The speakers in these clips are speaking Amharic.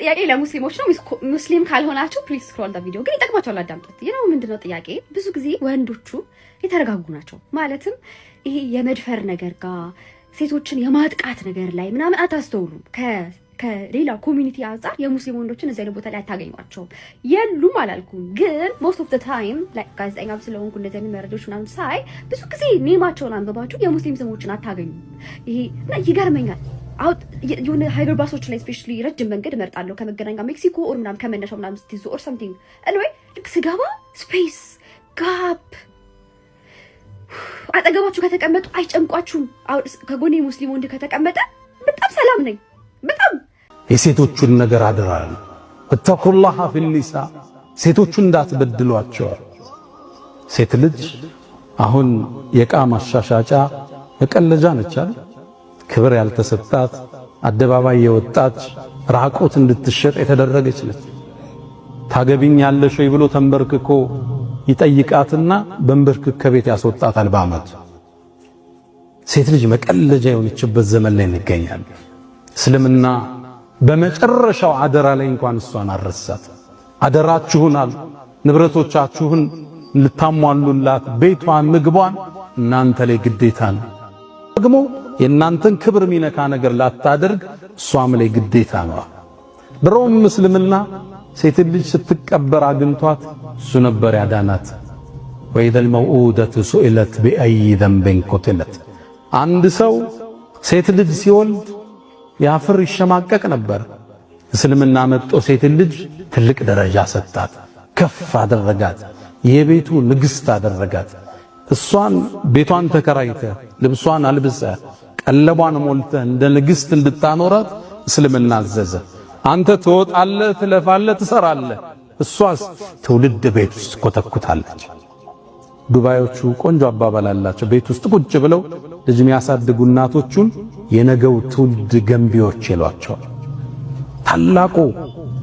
ጥያቄ ለሙስሊሞች ነው። ሙስሊም ካልሆናችሁ ፕሊዝ ስክሮል ዳ ቪዲዮ ግን ይጠቅማችኋል፣ አዳምጡት። ይሄው ምንድነው ጥያቄ? ብዙ ጊዜ ወንዶቹ የተረጋጉ ናቸው ማለትም ይሄ የመድፈር ነገር ጋር ሴቶችን የማጥቃት ነገር ላይ ምናምን አታስተውሉም። ከሌላ ኮሚኒቲ አንፃር የሙስሊም ወንዶችን እዚህ አይነት ቦታ ላይ አታገኟቸውም። የሉም አላልኩም፣ ግን ሞስት ኦፍ ዘ ታይም ላይ ጋዜጠኛ ስለሆንኩ እንደዚህ አይነት መረጃዎች ምናምን ሳይ ብዙ ጊዜ ኔማቸውን አንብባችሁ የሙስሊም ስሞችን አታገኙም። ይሄ እና ይገርመኛል። የሆነ ሃይበር ባሶች ላይ ስፔሻሊ ረጅም መንገድ እመርጣለሁ ከመገናኛ ሜክሲኮ ኦር ምናምን ከመነሻው ምናምን ስትይዙ ኦር ሰምቲንግ anyway ልክ ስገባ ስፔስ ጋፕ አጠገባችሁ ከተቀመጡ አይጨምቋችሁም። ከጎኔ ሙስሊም ወንድ ከተቀመጠ በጣም ሰላም ነኝ። በጣም የሴቶቹን ነገር አደራል ወተቁላህ ፊልኒሳ ሴቶቹን እንዳትበድሏቸው። ሴት ልጅ አሁን የቃ ማሻሻጫ መቀለጃ ነች አይደል? ክብር ያልተሰጣት አደባባይ የወጣች ራቆት እንድትሸጥ የተደረገች ነች። ታገቢኛለሽ ወይ ብሎ ተንበርክኮ ይጠይቃትና በእንበርክክ ከቤት ያስወጣታል በአመቱ። ሴት ልጅ መቀለጃ የሆነችበት ዘመን ላይ እንገኛለን። እስልምና በመጨረሻው አደራ ላይ እንኳን እሷን አረሳት። አደራችሁን አሉ ንብረቶቻችሁን ልታሟሉላት ቤቷን ምግቧን እናንተ ላይ ግዴታ ነው። ደግሞ የእናንተን ክብር ሚነካ ነገር ላታደርግ እሷም ላይ ግዴታ ነው። ድሮም እስልምና ሴት ልጅ ስትቀበር አግኝቷት እሱ ነበር ያዳናት። ወኢዘል መውኡደቱ ሱኢለት ቢአይ ዘንብን ቁትለት። አንድ ሰው ሴት ልጅ ሲወልድ ያፍር ይሸማቀቅ ነበር። እስልምና መጥቶ ሴት ልጅ ትልቅ ደረጃ ሰጣት፣ ከፍ አደረጋት፣ የቤቱ ንግስት አደረጋት። እሷን ቤቷን ተከራይተ ልብሷን አልብሰ ቀለቧን ሞልተ እንደ ንግስት እንድታኖራት እስልምና አዘዘ። አንተ ትወጣለህ፣ ትለፋለህ፣ ትሰራለህ፣ እሷስ ትውልድ ቤት ውስጥ ኮተኩታለች። ዱባዮቹ ቆንጆ አባባል አላቸው። ቤት ውስጥ ቁጭ ብለው ልጅ የሚያሳድጉ እናቶቹን የነገው ትውልድ ገንቢዎች ይሏቸዋል። ታላቁ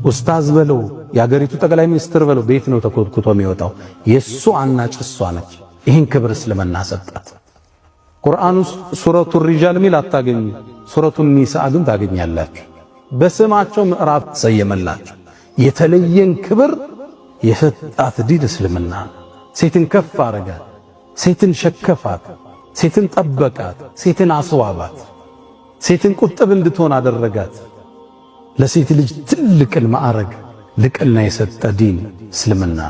ኡስታዝ በለው የአገሪቱ ጠቅላይ ሚኒስትር በለው ቤት ነው ተኮትኩቶ የሚወጣው። የሱ አናጭ እሷ ነች። ይህን ክብር እስልምና ሰጣት። ቁርአን ውስጥ ሱረቱ ሪጃል ሚል አታገኙ፣ ሱረቱ ኒሳ ግን ታገኛላችሁ። በስማቸው ምዕራፍ ተሰየመላቸው። የተለየን ክብር የሰጣት ዲን እስልምና። ሴትን ከፍ አረጋት፣ ሴትን ሸከፋት፣ ሴትን ጠበቃት፣ ሴትን አስዋባት፣ ሴትን ቁጥብ እንድትሆን አደረጋት። ለሴት ልጅ ትልቅን ማዕረግ ልቅና የሰጠ ዲን እስልምና።